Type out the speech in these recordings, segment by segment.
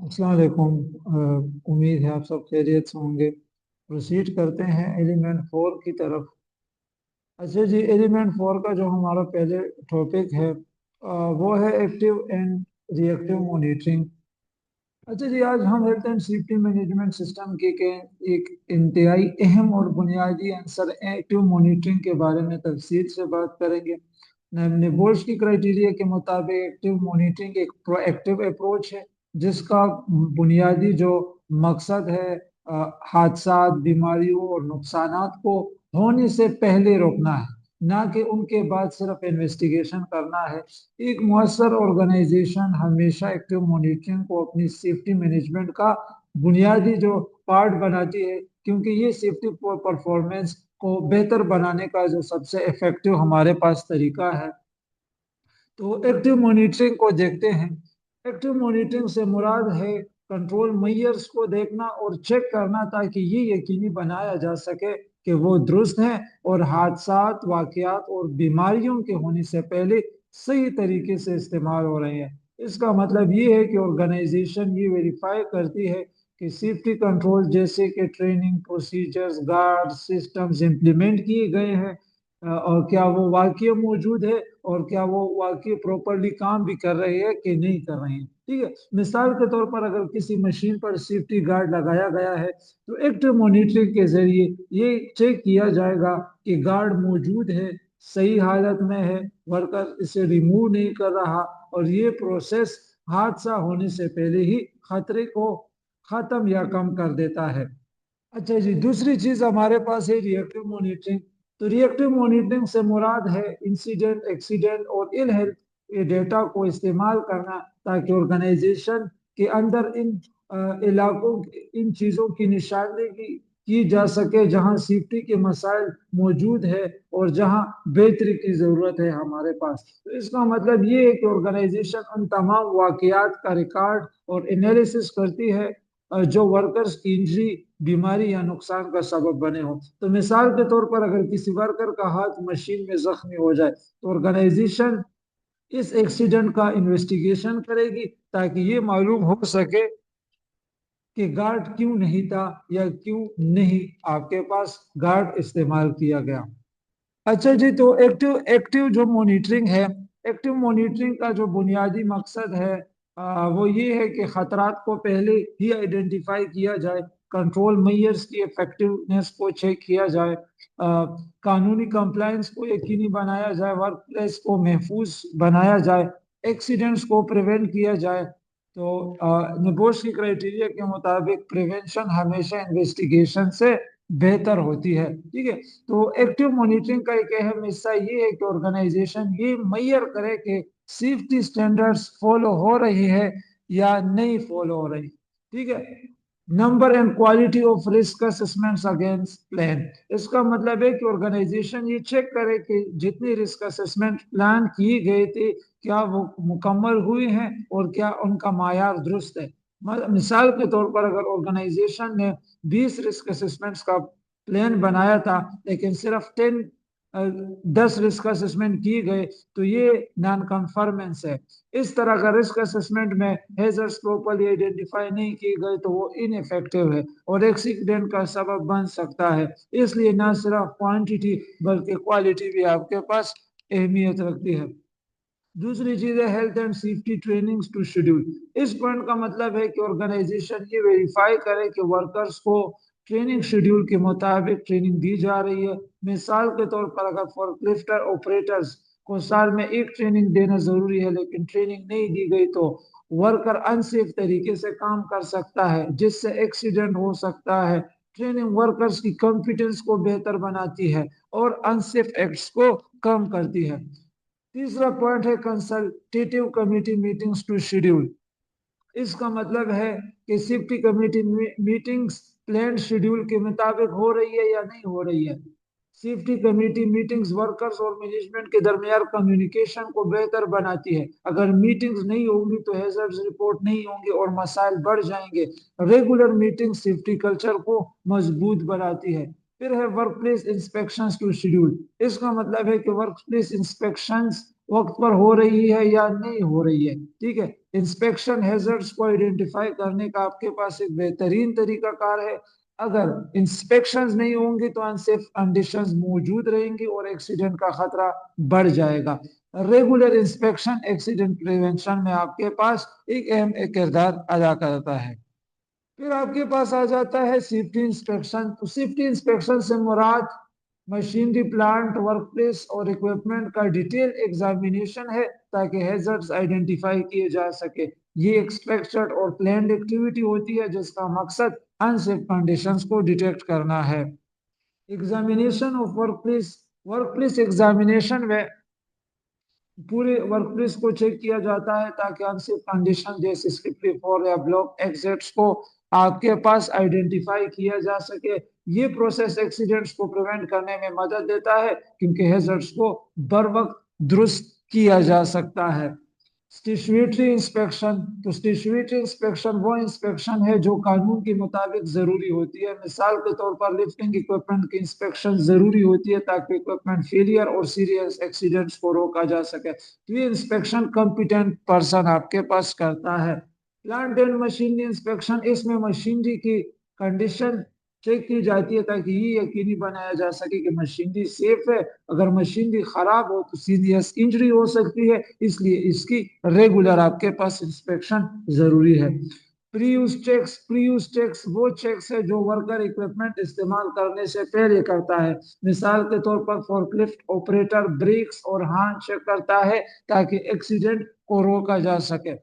अस्सलाम वालेकुम। उम्मीद है आप सब खैरियत से होंगे। प्रोसीड करते हैं एलिमेंट 4 की तरफ। अच्छा जी, एलिमेंट 4 का जो हमारा पहले टॉपिक है वो है एक्टिव एंड रिएक्टिव मॉनिटरिंग। अच्छा जी, आज हम health and safety management system के एक इंतहाई अहम और बुनियादी आंसर एक्टिव मॉनिटरिंग के बारे में तफसील से बात करेंगे। बोल्स की क्राइटेरिया के मुताबिक एक्टिव मॉनिटरिंग एक प्रोएक्टिव अप्रोच है जिसका बुनियादी जो मकसद है हादसात, बीमारियों और नुकसानात को होने से पहले रोकना है, ना कि उनके बाद सिर्फ इन्वेस्टिगेशन करना है। एक मुअस्सर ऑर्गेनाइजेशन हमेशा एक्टिव मॉनिटरिंग को अपनी सेफ्टी मैनेजमेंट का बुनियादी जो पार्ट बनाती है, क्योंकि ये सेफ्टी परफॉर्मेंस को बेहतर बनाने का जो सबसे इफेक्टिव हमारे पास तरीका है। तो एक्टिव मॉनिटरिंग को देखते हैं। एक्टिव मॉनिटरिंग से मुराद है कंट्रोल मेजर्स को देखना और चेक करना, ताकि ये यकीनी बनाया जा सके कि वो दुरुस्त हैं और हादसात, वाकयात और बीमारियों के होने से पहले सही तरीके से इस्तेमाल हो रहे हैं। इसका मतलब ये है कि ऑर्गेनाइजेशन ये वेरीफाई करती है कि सेफ्टी कंट्रोल जैसे कि training, procedures, guard systems implement किए गए हैं, और क्या वो वाकई मौजूद है, और क्या वो वाकई प्रॉपरली काम भी कर रहे हैं कि नहीं कर रहे हैं। ठीक है, मिसाल के तौर पर अगर किसी मशीन पर सेफ्टी गार्ड लगाया गया है तो एक्टिव मॉनिटरिंग के जरिए ये चेक किया जाएगा कि गार्ड मौजूद है, सही हालत में है, वर्कर इसे रिमूव नहीं कर रहा, और ये प्रोसेस हादसा होने से पहले ही खतरे को खत्म या कम कर देता है। अच्छा जी, दूसरी चीज हमारे पास है रिएक्टिव मॉनिटरिंग। तो रिएक्टिव मॉनिटरिंग से मुराद है इंसिडेंट, एक्सीडेंट और इल हेल्थ के डेटा को इस्तेमाल करना, ताकि ऑर्गेनाइजेशन के अंदर इन इलाकों, इन चीजों की निशानदेही की जा सके जहां सेफ्टी के मसाइल मौजूद है और जहां बेहतरी की जरूरत है हमारे पास। तो इसका मतलब ये है कि ऑर्गेनाइजेशन उन तमाम वाकयात का रिकॉर्ड और एनालिसिस करती है जो वर्कर्स की इंजरी, बीमारी या नुकसान का सबब बने हो। तो मिसाल के तौर पर अगर किसी वर्कर का हाथ मशीन में जख्मी हो जाए तो ऑर्गेनाइजेशन इस एक्सीडेंट का इन्वेस्टिगेशन करेगी, ताकि ये मालूम हो सके कि गार्ड क्यों नहीं था या क्यों नहीं आपके पास गार्ड इस्तेमाल किया गया। अच्छा जी, तो एक्टिव एक्टिव जो मॉनिटरिंग है, एक्टिव मॉनिटरिंग का जो बुनियादी मकसद है वो ये है कि खतरात को पहले ही आइडेंटिफाई किया जाए, कंट्रोल मेजर्स की इफेक्टिवनेस को चेक किया जाए, कानूनी कंप्लायंस को यकीनी बनाया जाए, वर्क प्लेस को महफूज बनाया जाए, एक्सीडेंट्स को प्रिवेंट किया जाए। तो निबोश की क्राइटेरिया के मुताबिक प्रिवेंशन हमेशा इन्वेस्टिगेशन से बेहतर होती है। ठीक है, तो एक्टिव मॉनिटरिंग का एक अहम हिस्सा ये है कि ऑर्गेनाइजेशन ये मैयर करे कि सेफ्टी स्टैंडर्ड्स फॉलो हो रही है या नहीं फॉलो हो रही। ठीक है, number and quality of risk assessments against plan. इसका मतलब है कि ऑर्गेनाइजेशन ये चेक करे कि जितनी रिस्क असेसमेंट प्लान किए गए थे क्या वो मुकम्मल हुए हैं और क्या उनका मायार दुरुस्त है। मिसाल के तौर पर अगर ऑर्गेनाइजेशन ने 20 रिस्क असेसमेंट्स का प्लान बनाया था लेकिन सिर्फ 10 रिस्क असेसमेंट किए गए, तो ये नॉन कन्फर्मेंस है। इस तरह का रिस्क असेसमेंट में हैजर्ड्स प्रॉपर्ली आइडेंटिफाई नहीं किए गए तो वो इनफेक्टिव है और एक्सीडेंट का सबब बन सकता है। इसलिए ना सिर्फ क्वांटिटी बल्कि क्वालिटी भी आपके पास अहमियत रखती है। दूसरी चीज है health and safety training to schedule. इस पॉइंट का मतलब है कि ऑर्गेनाइजेशन ये वेरीफाई करे कि वर्कर्स को ट्रेनिंग शेड्यूल के मुताबिक ट्रेनिंग दी जा रही है। मिसाल के तौर पर अगर फोर्कलिफ्टर ऑपरेटर्स को साल में एक ट्रेनिंग देना जरूरी है लेकिन ट्रेनिंग नहीं दी गई तो वर्कर अनसेफ तरीके से काम कर सकता है जिससे एक्सीडेंट हो सकता है। ट्रेनिंग वर्कर्स की कॉन्फिडेंस को बेहतर बनाती है और अनसेफ एक्ट्स को कम करती है। तीसरा पॉइंट है consultative committee meetings to schedule. इसका मतलब है कि safety committee meetings plan schedule के मुताबिक हो रही है या नहीं हो रही है। सेफ्टी कमेटी मीटिंग्स वर्कर्स और मैनेजमेंट के दरमियान कम्युनिकेशन को बेहतर बनाती है। अगर मीटिंग्स नहीं होंगी तो हैजर्ड्स रिपोर्ट नहीं होंगे और मसाइल बढ़ जाएंगे। रेगुलर मीटिंग सेफ्टी कल्चर को मजबूत बनाती है। फिर है work place inspection to schedule. इसका मतलब है कि वर्क प्लेस इंस्पेक्शन वक्त पर हो रही है या नहीं हो रही है। ठीक है, इंस्पेक्शन हैजर्ड्स को आइडेंटिफाई करने का आपके पास एक बेहतरीन तरीका कार है। अगर इंस्पेक्शंस नहीं होंगे तो अनसेफ कंडीशंस मौजूद रहेंगी और एक्सीडेंट का खतरा बढ़ जाएगा। रेगुलर इंस्पेक्शन एक्सीडेंट प्रिवेंशन में आपके पास एक अहम किरदार अदा करता है। फिर आपके पास आ जाता है सेफ्टी इंस्पेक्शन। तो सेफ्टी इंस्पेक्शन से मुराद मशीनरी, प्लांट, वर्क प्लेस और इक्विपमेंट का डिटेल एग्जामिनेशन है ताकि हैजर्ड्स आइडेंटिफाई किए जा सके। ये एक स्ट्रक्चर्ड और प्लान्ड एक्टिविटी होती है जिसका मकसद अनसेफ कंडीशंस को डिटेक्ट करना है। Examination of work place examination में पूरे वर्कप्लेस को चेक किया जाता है ताकि अनसेफ कंडीशन जैसे स्लिपरी फ्लोर या ब्लॉक एग्जिट्स को आपके पास आइडेंटिफाई किया जा सके। ये प्रोसेस एक्सीडेंट्स को प्रिवेंट करने में मदद देता है क्योंकि हैजर्ड्स को बर वक्त दुरुस्त किया जा सकता है। Statutory inspection. तो स्टैट्यूटरी इंस्पेक्शन वो इंस्पेक्शन है जो कानून के मुताबिक जरूरी होती है। मिसाल के तौर पर लिफ्टिंग इक्विपमेंट की इंस्पेक्शन जरूरी होती है ताकि इक्विपमेंट फेलियर और सीरियस एक्सीडेंट्स को रोका जा सके। तो ये इंस्पेक्शन कॉम्पिटेंट पर्सन आपके पास करता है। प्लांट एंड मशीनरी इंस्पेक्शन, इसमें मशीनरी की कंडीशन चेक की जाती है ताकि ये यकीनी बनाया जा सके कि मशीनरी सेफ है। अगर मशीनरी खराब हो तो सीरियस इंजरी हो सकती है, इसलिए इसकी रेगुलर आपके पास इंस्पेक्शन जरूरी है। प्री यूज चेक्स वो चेक्स है जो वर्कर इक्विपमेंट इस्तेमाल करने से पहले करता है। मिसाल के तौर पर फोर्कलिफ्ट ऑपरेटर ब्रेक्स और हार्न चेक करता है ताकि एक्सीडेंट को रोका जा सके।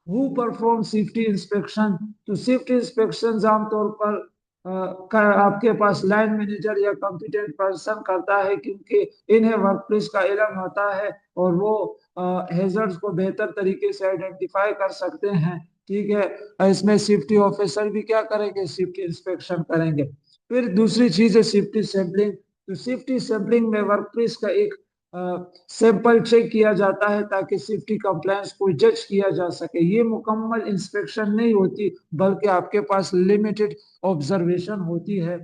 Who perform safety inspection. तो सेफ्टी इंस्पेक्शन आमतौर पर आपके पास लाइन मैनेजर या कॉम्पिटेंट पर्सन करता है क्योंकि इन्हें वर्कप्लेस का इल्म होता है और वो हैजर्ड्स को बेहतर तरीके से आइडेंटिफाई कर सकते हैं। ठीक है, इसमें सेफ्टी ऑफिसर भी क्या करेंगे, सेफ्टी इंस्पेक्शन करेंगे। फिर दूसरी चीज है सेफ्टी सैंपलिंग। तो सेफ्टी सैंपलिंग में वर्कप्लेस का एक सैंपल चेक किया जाता है ताकि सेफ्टी कंप्लायंस को जज किया जा सके। ये मुकम्मल इंस्पेक्शन नहीं होती बल्कि आपके पास लिमिटेड ऑब्जर्वेशन होती है।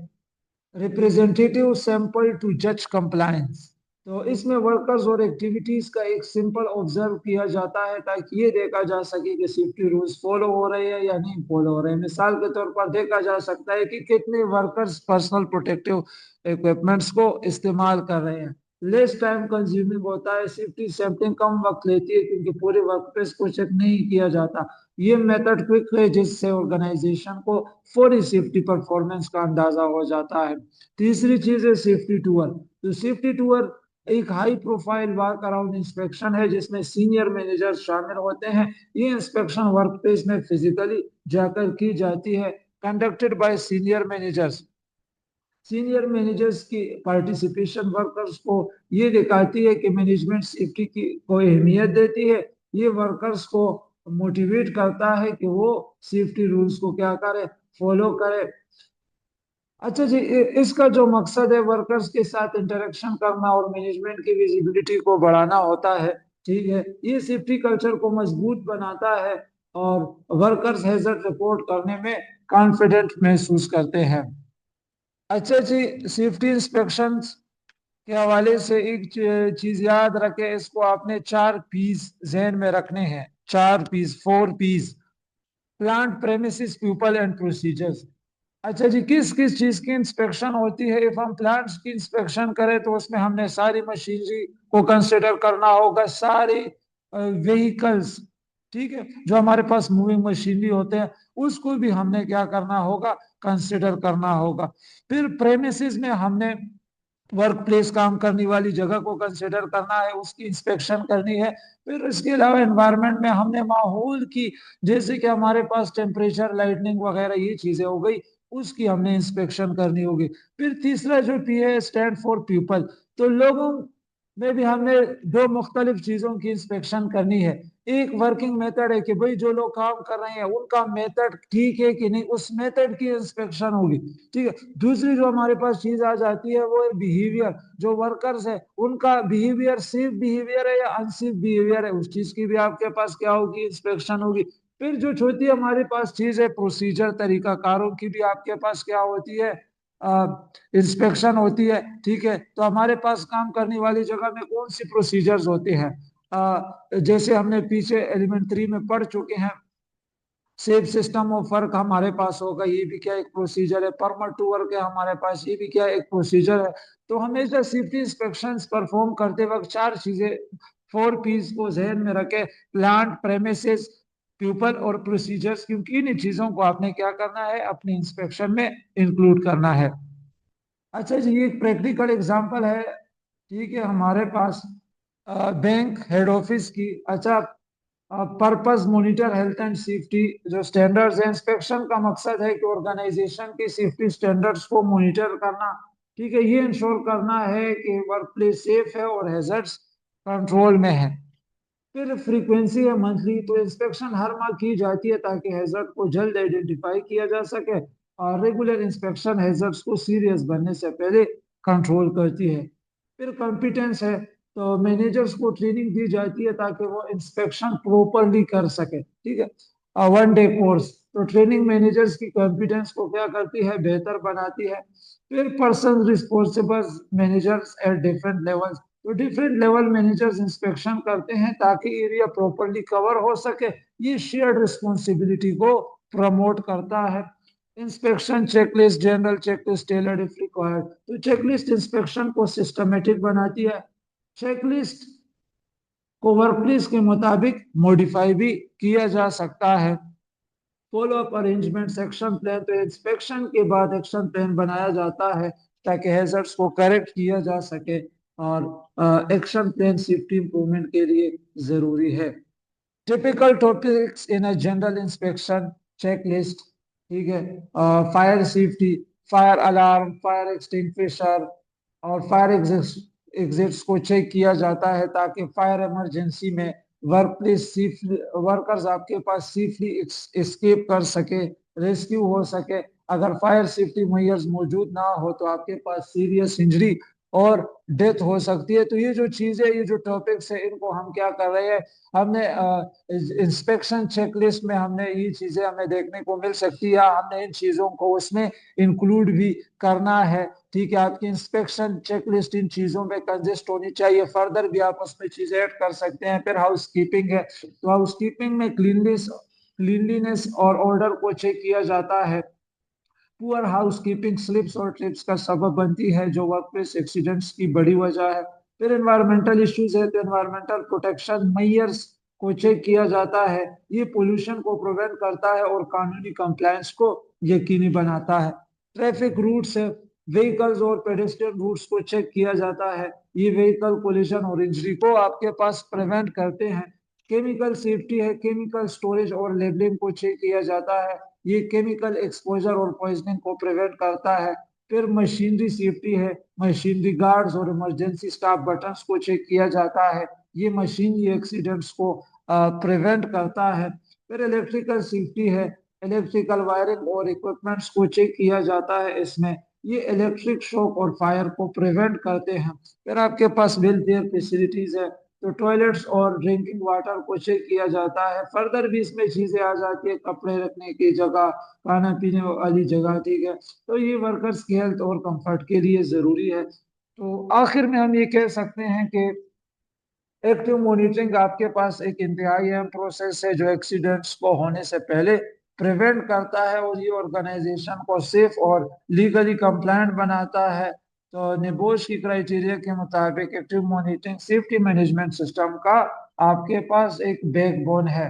रिप्रेजेंटेटिव सैंपल टू जज कंप्लायंस। तो इसमें वर्कर्स और एक्टिविटीज का एक सिंपल ऑब्जर्व किया जाता है ताकि ये देखा जा सके कि सेफ्टी रूल्स फॉलो हो रहे हैं या नहीं फॉलो हो रहे हैं। मिसाल के तौर पर देखा जा सकता है कि कितने वर्कर्स पर्सनल प्रोटेक्टिव इक्विपमेंट्स को इस्तेमाल कर रहे हैं। लेस टाइम कंज्यूमिंग होता है, सेफ्टी सैंपलिंग कम वक्त लेती है क्योंकि पूरे वर्कप्लेस को चेक नहीं किया जाता। ये मेथड क्विक है जिससे ऑर्गेनाइजेशन को फौरी सेफ्टी परफॉर्मेंस का अंदाजा हो जाता है। तीसरी चीज है सेफ्टी टूर। तो सेफ्टी टूर एक high profile work around inspection है जिसमें सीनियर मैनेजर शामिल होते हैं। ये इंस्पेक्शन वर्क प्लेस में फिजिकली जाकर की जाती है, conducted by senior managers. Senior managers की पार्टिसिपेशन वर्कर्स को ये दिखाती है कि मैनेजमेंट सेफ्टी की को अहमियत देती है। ये वर्कर्स को मोटिवेट करता है कि वो सेफ्टी रूल्स को क्या करे, फॉलो करे। अच्छा जी, इसका जो मकसद है वर्कर्स के साथ इंटरेक्शन करना और मैनेजमेंट की विजिबिलिटी को बढ़ाना होता है। ठीक है, ये सेफ्टी कल्चर को मजबूत बनाता है और वर्कर्स हैजर्ड रिपोर्ट करने में कॉन्फिडेंट महसूस करते हैं। अच्छा जी, सेफ्टी इंस्पेक्शन के हवाले से एक चीज याद रखें, इसको आपने 4 पीस जहन में रखने हैं। 4 P's, 4 P's. Plant, premises, people and procedures. अच्छा जी, किस किस चीज की इंस्पेक्शन होती है? इफ हम प्लांट्स की इंस्पेक्शन करें तो उसमें हमने सारी मशीनरी को कंसिडर करना होगा, सारे व्हीकल्स, ठीक है, जो हमारे पास मूविंग मशीनरी होते हैं उसको भी हमने क्या करना होगा, कंसिडर करना होगा। फिर प्रेमिसेस में हमने वर्क प्लेस, काम करने वाली जगह को कंसिडर करना है, उसकी इंस्पेक्शन करनी है। फिर इसके अलावा एनवायरनमेंट में हमने माहौल की, जैसे कि हमारे पास टेम्परेचर, लाइटनिंग वगैरह ये चीजें हो गई, उसकी हमने इंस्पेक्शन करनी होगी। फिर तीसरा जो पी है स्टैंड फॉर पीपल। तो लोगों में भी हमने दो मुख्तलिफ चीजों की इंस्पेक्शन करनी है। एक वर्किंग मेथड है कि भाई जो लोग काम कर रहे हैं उनका मेथड ठीक है कि नहीं, उस मेथड की इंस्पेक्शन होगी। ठीक है, दूसरी जो हमारे पास चीज आ जाती है वो है बिहेवियर। जो वर्कर्स है उनका बिहेवियर सेफ बिहेवियर है या अनसेफ बिहेवियर है, उस चीज की भी आपके पास क्या होगी, इंस्पेक्शन होगी। फिर जो छोटी हमारे पास चीज है प्रोसीजर, तरीका कारों की भी आपके पास क्या होती है, इंस्पेक्शन होती है। ठीक है, तो हमारे पास काम करने वाली जगह में कौन सी प्रोसीजर्स होते हैं, जैसे हमने पीछे एलिमेंट 3 में पढ़ चुके हैं, सेफ सिस्टम ऑफ वर्क हमारे पास होगा, ये भी क्या एक प्रोसीजर है। परमिट टू वर्क है हमारे पास, ये भी क्या एक प्रोसीजर है। तो हमेशा सेफ्टी इंस्पेक्शंस परफॉर्म करते वक्त चार चीजें, 4 P's को जहन में रखे, प्लांट, प्रेमिसेस, पीपल और प्रोसीजर्स, क्योंकि इन चीजों को आपने क्या करना है, अपने इंस्पेक्शन में इंक्लूड करना है। अच्छा जी, ये एक प्रैक्टिकल एग्जांपल है, ठीक है, हमारे पास बैंक हेड ऑफिस की। अच्छा, purpose monitor health and safety जो स्टैंडर्ड्स है, इंस्पेक्शन का मकसद है कि ऑर्गेनाइजेशन की सेफ्टी स्टैंडर्ड्स को मॉनिटर करना, ठीक है, ये इंश्योर करना है कि वर्क प्लेस सेफ है और हैजर्ड्स कंट्रोल में है। फिर फ्रीक्वेंसी है मंथली, तो इंस्पेक्शन हर माह की जाती है ताकि हैजर्ड को जल्द आइडेंटिफाई किया जा सके, और रेगुलर इंस्पेक्शन हैजर्ड्स को सीरियस बनने से पहले कंट्रोल करती है। फिर कॉम्पिटेंस है, तो मैनेजर्स को ट्रेनिंग दी जाती है ताकि वो इंस्पेक्शन प्रॉपरली कर सके, ठीक है। 1 डे कोर्स, तो ट्रेनिंग मैनेजर्स की कॉम्पिटेंस को क्या करती है, बेहतर बनाती है। फिर person responsible managers at different levels, तो डिफरेंट लेवल मैनेजर्स इंस्पेक्शन करते हैं ताकि एरिया प्रॉपरली कवर हो सके, ये शेयर्ड रिस्पॉन्सिबिलिटी को प्रमोट करता है। Inspection checklist, general checklist, tailored if required, तो चेकलिस्ट इंस्पेक्शन को सिस्टमेटिक बनाती है। चेकलिस्ट को वर्कप्लेस के मुताबिक मॉडिफाई भी किया जा सकता है। Follow up arrangement, action plan, तो इंस्पेक्शन के बाद एक्शन प्लान बनाया जाता है ताकि हैजर्ड्स को करेक्ट किया जा सके, और एक्शन प्लान सेफ्टी इंप्रूवमेंट के लिए जरूरी है। Typical topics in a general inspection checklist, ठीक है, fire safety, fire alarm, fire extinguisher और फायर एग्जिट्स को चेक किया जाता है ताकि फायर इमरजेंसी में वर्क प्लेस सेफ, वर्कर्स आपके पास सेफली एस्केप कर सके, रेस्क्यू हो सके। अगर फायर सेफ्टी मेजर्स मौजूद ना हो तो आपके पास सीरियस इंजरी और डेथ हो सकती है। तो ये जो चीजें, ये जो टॉपिक्स है, इनको हम क्या कर रहे हैं, हमने इंस्पेक्शन चेकलिस्ट में हमने ये चीजें हमें देखने को मिल सकती है, हमने इन चीजों को उसमें इंक्लूड भी करना है, ठीक है। आपकी इंस्पेक्शन चेकलिस्ट इन चीजों पे कंजिस्ट होनी चाहिए, फर्दर भी आप उसमें चीजें ऐड कर सकते हैं। फिर हाउस कीपिंग है, तो हाउस कीपिंग में क्लीनलीनेस और ऑर्डर को चेक किया जाता है। पुअर हाउसकीपिंग स्लिप्स और ट्रिप्स का सबब बनती है जो वर्कप्लेस एक्सीडेंट्स की बड़ी वजह है। फिर एनवायरमेंटल इश्यूज है, तो एनवायरमेंटल प्रोटेक्शन मेजर्स को चेक किया जाता है, ये पोल्यूशन को प्रिवेंट करता है और कानूनी कंप्लायंस को यकीनी बनाता है। ट्रैफिक रूट्स है, व्हीकल्स और पेडेस्ट्रियन रूट्स को चेक किया जाता है, ये व्हीकल कोलिजन और इंजरी को आपके पास प्रिवेंट करते हैं। केमिकल सेफ्टी है, केमिकल स्टोरेज और लेबलिंग को चेक किया जाता है, ये केमिकल एक्सपोजर और पॉइजनिंग को प्रिवेंट करता है। फिर मशीनरी सेफ्टी है, मशीनरी गार्ड्स और इमरजेंसी स्टाफ बटन्स को चेक किया जाता है, ये मशीनरी एक्सीडेंट्स को प्रिवेंट करता है। फिर इलेक्ट्रिकल सेफ्टी है, इलेक्ट्रिकल वायरिंग और इक्विपमेंट्स को चेक किया जाता है, इसमें ये इलेक्ट्रिक शॉक और फायर को प्रिवेंट करते हैं। फिर आपके पास वेलफेयर फैसिलिटीज है, तो टॉयलेट्स और ड्रिंकिंग वाटर को चेक किया जाता है। फर्दर भी इसमें चीजें आ जाती है, कपड़े रखने की जगह, खाना पीने वाली जगह, ठीक है। तो ये वर्कर्स की हेल्थ और कंफर्ट के लिए जरूरी है। तो आखिर में हम ये कह सकते हैं कि एक्टिव मॉनिटरिंग आपके पास एक इंतहाई अहम प्रोसेस है जो एक्सीडेंट्स को होने से पहले प्रिवेंट करता है, और ये ऑर्गेनाइजेशन को सेफ और लीगली कंप्लायंट बनाता है। तो निबोश की क्राइटेरिया के मुताबिक active monitoring safety management system का आपके पास एक बैकबोन है।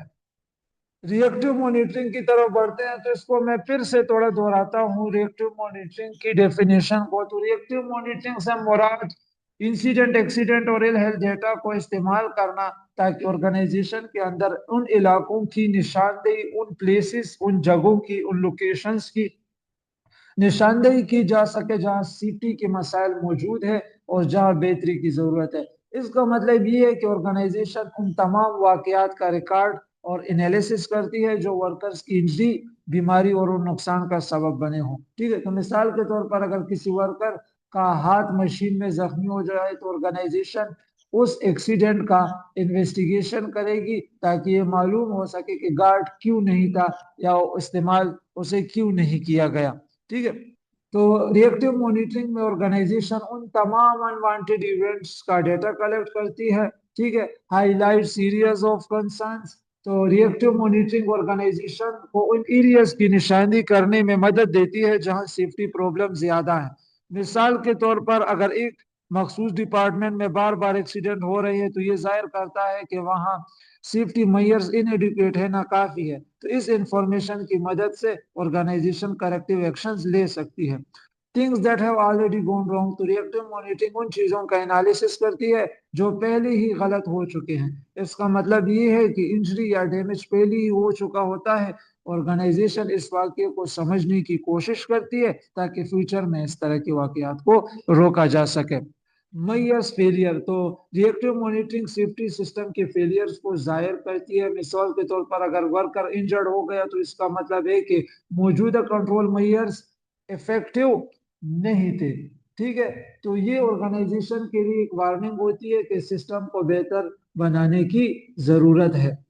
रिएक्टिव मॉनिटरिंग की तरफ बढ़ते हैं, तो इसको मैं फिर से थोड़ा दोहराता हूँ रिएक्टिव मॉनिटरिंग की डेफिनेशन को। तो रिएक्टिव मॉनिटरिंग से मुराद इंसिडेंट, एक्सीडेंट और इल हेल्थ डेटा को इस्तेमाल करना ताकि ऑर्गेनाइजेशन के अंदर उन इलाकों की निशानदेही, उन प्लेसेस, उन जगहों की, उन लोकेशंस की निशानदेही की जा सके जहां सीटी के मसाइल मौजूद है और जहां बेहतरी की जरूरत है। इसका मतलब ये है कि ऑर्गेनाइजेशन उन तमाम वाकयात का रिकॉर्ड और एनालिसिस करती है जो वर्कर्स की इंजरी, बीमारी और उन नुकसान का सबब बने हों, ठीक है। तो मिसाल के तौर पर अगर किसी वर्कर का हाथ मशीन में जख्मी हो जाए तो ऑर्गेनाइजेशन उस एक्सीडेंट का इन्वेस्टिगेशन करेगी ताकि ये मालूम हो सके कि गार्ड क्यों नहीं था या इस्तेमाल उसे क्यों नहीं किया गया, ठीक है। तो रिएक्टिव मॉनिटरिंग में ऑर्गेनाइजेशन उन तमाम अनवांटेड इवेंट्स का डेटा कलेक्ट करती है, ठीक है, हाईलाइट सीरियस ऑफ कंसर्न्स। तो रिएक्टिव मॉनिटरिंग ऑर्गेनाइजेशन को उन एरियाज की निशानी करने में मदद देती है जहां सेफ्टी प्रॉब्लम ज्यादा है। मिसाल के तौर पर अगर एक मखसूस डिपार्टमेंट में बार बार एक्सीडेंट हो रही है तो ये जाहिर करता है कि वहाँ सेफ्टी मेजर्स इनएडिक्वेट है, नाकाफी है। तो इस इंफॉर्मेशन की मदद से ऑर्गेनाइजेशन करेक्टिव एक्शंस ले सकती है। Things that have already gone wrong, तो रिएक्टिव मॉनिटरिंग उन चीजों का एनालिसिस करती है जो पहले ही गलत हो चुके हैं। इसका मतलब ये है कि इंजरी या डैमेज पहले ही हो चुका होता है। ऑर्गेनाइजेशन इस वाक्य को समझने की कोशिश करती है ताकि फ्यूचर में इस तरह के वाकयात को रोका जा सके। मैयर्स फेलियर, तो रिएक्टिव मॉनिटरिंग सेफ्टी सिस्टम के फेलियर्स को जाहिर करती है। मिसाल के तौर पर अगर वर्कर इंजर्ड हो गया तो इसका मतलब है कि मौजूदा कंट्रोल मैयर्स इफेक्टिव नहीं थे। ठीक है, तो ये ऑर्गेनाइजेशन के लिए एक वार्निंग होती है कि सिस्टम को बेहतर बनाने की जरूरत है।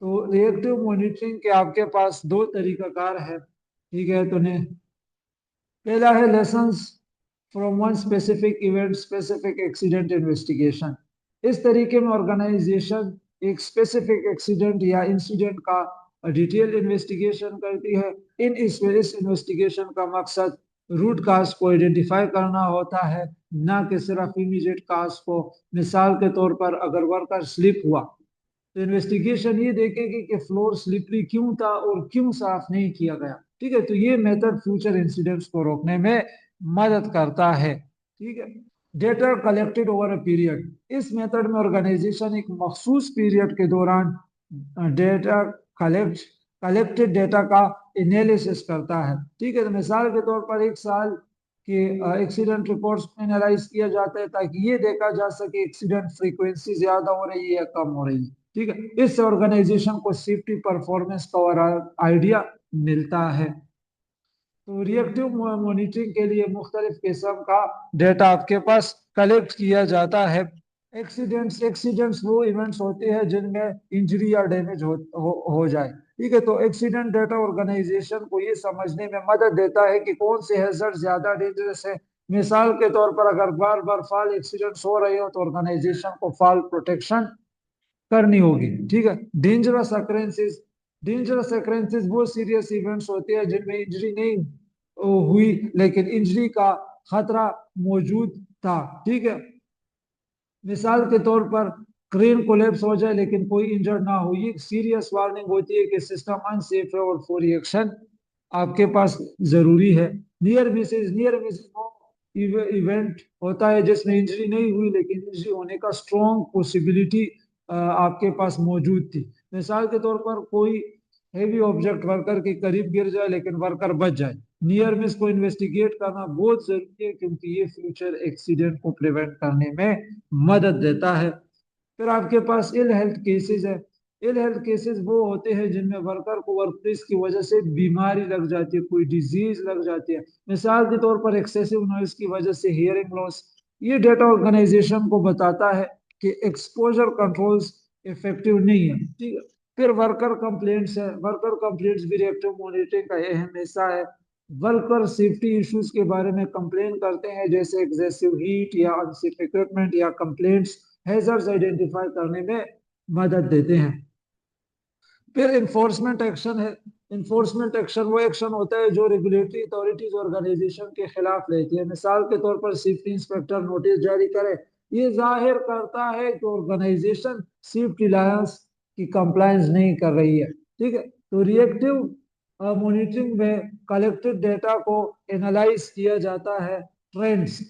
तो रिएक्टिव मॉनिटरिंग के आपके पास दो तरीकाकार है। ठीक है, तो ने पहला है lessons from one specific event specific accident investigation. इस तरीके में ऑर्गेनाइजेशन एक स्पेसिफिक एक्सीडेंट या इंसिडेंट का डिटेल इन्वेस्टिगेशन करती है। इस इन्वेस्टिगेशन का मकसद रूट काज को आइडेंटिफाई करना होता है, ना कि सिर्फ इमीडिएट काज को। मिसाल के तौर पर अगर वर्कर स्लिप हुआ तो इन्वेस्टिगेशन ये देखेगी कि फ्लोर स्लिपरी क्यों था और क्यों साफ नहीं किया गया। ठीक है, तो ये मेथड फ्यूचर इंसिडेंट्स को रोकने में मदद करता है। ठीक है, data collected over a period, इस मेथड में ऑर्गेनाइजेशन एक मखसूस पीरियड के दौरान डेटा कलेक्टेड डेटा का एनालिसिस करता है। ठीक है, तो मिसाल के तौर पर एक साल के एक्सीडेंट रिपोर्ट्स को एनालाइज किया जाता है ताकि ये देखा जा सके एक्सीडेंट फ्रीक्वेंसी ज्यादा हो रही है या कम हो रही है। ठीक है, इससे ऑर्गेनाइजेशन को सेफ्टी परफॉर्मेंस का और आइडिया मिलता है। तो रिएक्टिव मॉनिटरिंग के लिए मुख्तलिफ किस्म का डेटा आपके पास कलेक्ट किया जाता है। एक्सीडेंट्स वो इवेंट्स होते हैं जिनमें इंजरी या डैमेज हो जाए। ठीक है, तो एक्सीडेंट डेटा ऑर्गेनाइजेशन को ये समझने में मदद देता है कि कौन से हैजर्ड ज्यादा डेंजरस है। मिसाल के तौर पर अगर बार बार फॉल एक्सीडेंट्स हो रहे हो तो ऑर्गेनाइजेशन को फॉल प्रोटेक्शन करनी होगी। ठीक है, डेंजरस अक्रेंसेस वो सीरियस इवेंट्स होते हैं जिनमें इंजरी नहीं हुई लेकिन इंजरी का खतरा मौजूद था। ठीक है, मिसाल के तौर पर क्रेन कोलैप्स हो जाए लेकिन कोई इंजर्ड ना हो, ये सीरियस वार्निंग होती है कि सिस्टम अनसेफ है और फौरी एक्शन आपके पास जरूरी है। नियर मिसेज वो इवेंट होता है जिसमें इंजरी नहीं हुई लेकिन इंजरी होने का स्ट्रॉन्ग पॉसिबिलिटी आपके पास मौजूद थी। मिसाल के तौर पर कोई हेवी ऑब्जेक्ट वर्कर के करीब गिर जाए लेकिन वर्कर बच जाए। नियर मिस को इन्वेस्टिगेट करना बहुत जरूरी है क्योंकि ये फ्यूचर एक्सीडेंट को प्रिवेंट करने में मदद देता है। फिर आपके पास इल हेल्थ केसेस है। इल हेल्थ केसेस वो होते हैं जिनमें वर्कर को वर्कप्लेस की वजह से बीमारी लग जाती है, कोई डिजीज लग जाती है। मिसाल के तौर पर एक्सेसिव नॉइज की वजह से हियरिंग लॉस। ये डेटा ऑर्गेनाइजेशन को बताता है कि एक्सपोजर कंट्रोल्स इफेक्टिव नहीं है। ठीक है, फिर वर्कर कंप्लेंट्स है। वर्कर कंप्लेंट्स भी रिएक्टिव मॉनिटरिंग का अहम हिस्सा है। वर्कर सेफ्टी इश्यूज के बारे में कंप्लेन करते हैं जैसे एक्सेसिव हीट या अनसेफ इक्विपमेंट या कंप्लेंट्स हैजर्ड्स आइडेंटिफाई करने में मदद देते हैं। फिर इन्फोर्समेंट एक्शन है। इन्फोर्समेंट एक्शन वो एक्शन होता है जो रेगुलेटरी अथॉरिटीज ऑर्गेनाइजेशन के खिलाफ लेती है। मिसाल के तौर पर सेफ्टी इंस्पेक्टर नोटिस जारी करे, ये जाहिर करता है कि ऑर्गेनाइजेशन सेफ्टी लायंस की कंप्लायंस नहीं कर रही है। ठीक है, तो रिएक्टिव मॉनिटरिंग में कलेक्टेड डेटा को एनालाइज किया जाता है। ट्रेंड्स,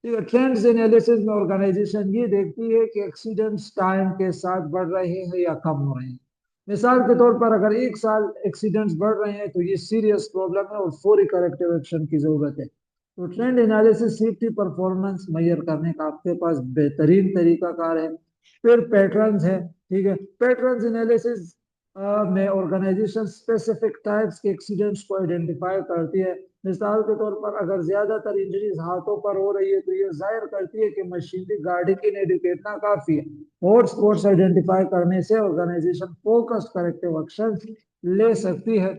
ठीक है, ट्रेंड्स एनालिसिस में ऑर्गेनाइजेशन ये देखती है कि एक्सीडेंट्स टाइम के साथ बढ़ रहे हैं या कम हो रहे हैं। मिसाल के तौर पर अगर एक साल एक्सीडेंट्स बढ़ रहे हैं तो ये सीरियस प्रॉब्लम है और फौरी करेक्टिव एक्शन की जरूरत है। तो trend analysis safety performance measure करने का आपके पास बेहतरीन तरीका कार है। फिर पैटर्न्स है। ठीक है, पैटर्न्स एनालिसिस में ऑर्गेनाइजेशन स्पेसिफिक टाइप्स के एक्सीडेंट्स को आइडेंटिफाई करती है। मिसाल के तौर पर अगर ज्यादातर इंजरीज हाथों पर हो रही है तो ये जाहिर करती है कि मशीनरी गार्डिंग इनएडिक्वेट ना काफी है। हॉट स्पॉट्स आइडेंटिफाई करने से ऑर्गेनाइजेशन फोकस्ड करेक्टिव एक्शन ले सकती है।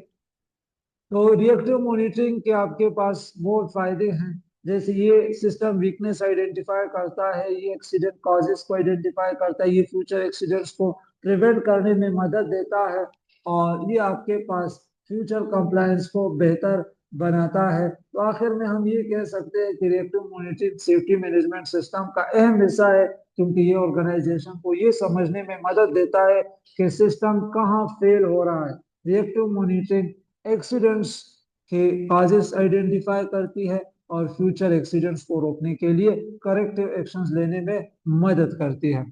तो रिएक्टिव मॉनिटरिंग के आपके पास बहुत फायदे हैं। जैसे ये सिस्टम वीकनेस आइडेंटिफाई करता है, ये एक्सीडेंट कॉजेस को आइडेंटिफाई करता है, ये फ्यूचर एक्सीडेंट्स को प्रिवेंट करने में मदद देता है, और ये आपके पास फ्यूचर कंप्लायंस को बेहतर बनाता है। तो आखिर में हम ये कह सकते हैं कि reactive monitoring safety management system का अहम हिस्सा है, क्योंकि ये ऑर्गेनाइजेशन को ये समझने में मदद देता है कि सिस्टम कहाँ फेल हो रहा है। रिएक्टिव मॉनिटरिंग एक्सीडेंट्स के काजेस आइडेंटिफाई करती है और फ्यूचर एक्सीडेंट्स को रोकने के लिए करेक्टिव एक्शंस लेने में मदद करती है।